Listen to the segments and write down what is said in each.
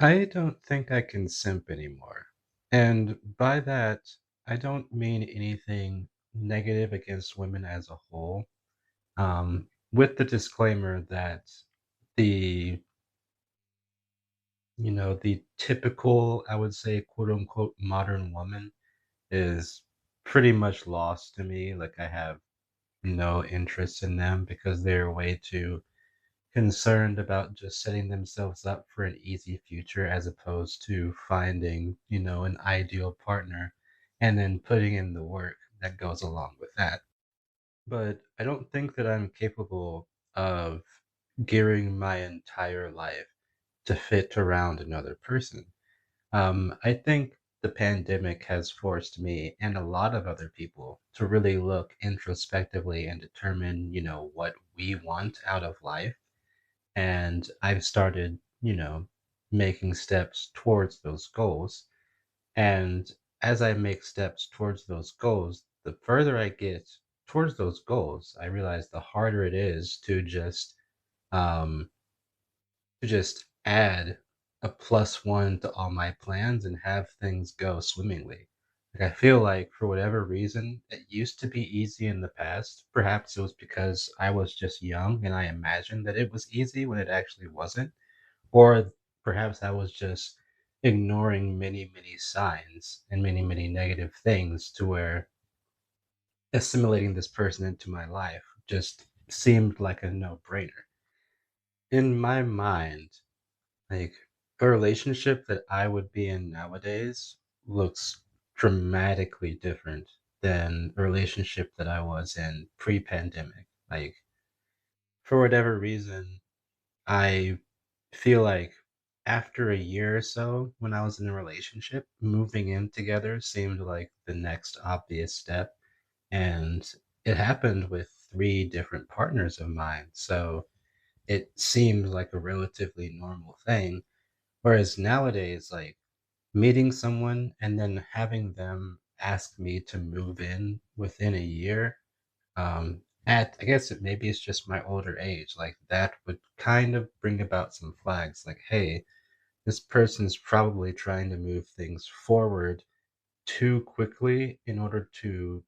I don't think I can simp anymore. And by that, I don't mean anything negative against women as a whole. With the disclaimer that the, the typical, I would say, quote unquote, modern woman is pretty much lost to me. Like I have no interest in them because they're way too concerned about just setting themselves up for an easy future as opposed to finding, an ideal partner and then putting in the work that goes along with that. But I don't think that I'm capable of gearing my entire life to fit around another person. I think the pandemic has forced me and a lot of other people to really look introspectively and determine, what we want out of life, and I've started, making steps towards those goals. And as I make steps towards those goals, the further I get towards those goals, I realize the harder it is um, to just add a plus one to all my plans and have things go swimmingly. Like I feel like for whatever reason, it used to be easy in the past. Perhaps it was because I was just young and I imagined that it was easy when it actually wasn't. Or perhaps I was just ignoring many, many signs and many, many negative things to where assimilating this person into my life just seemed like a no-brainer. In my mind, like a relationship that I would be in nowadays looks dramatically different than a relationship that I was in pre-pandemic. Like for whatever reason, I feel like after a year or so when I was in a relationship, moving in together seemed like the next obvious step. And it happened with three different partners of mine. So it seemed like a relatively normal thing. Whereas nowadays, like meeting someone and then having them ask me to move in within a year, at I guess maybe it's just my older age, like that would kind of bring about some flags like, hey, this person's probably trying to move things forward too quickly in order to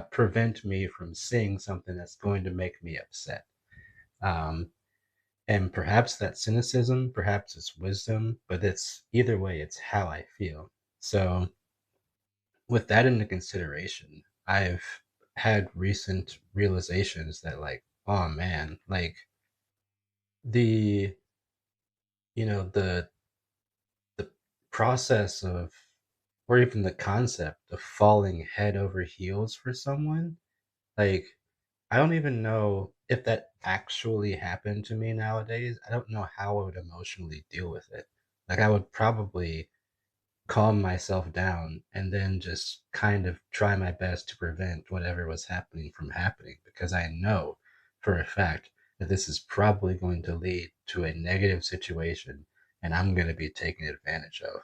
prevent me from seeing something that's going to make me upset. Um, and perhaps that's cynicism, perhaps it's wisdom, but it's either way, it's how I feel. So, with that into consideration, I've had recent realizations that, like, oh man, like the, the the process of, or even the concept of falling head over heels for someone, like, I don't even know if that actually happened to me nowadays. I don't know how I would emotionally deal with it. Like, I would probably calm myself down and then just kind of try my best to prevent whatever was happening from happening because I know for a fact that this is probably going to lead to a negative situation and I'm going to be taken advantage of.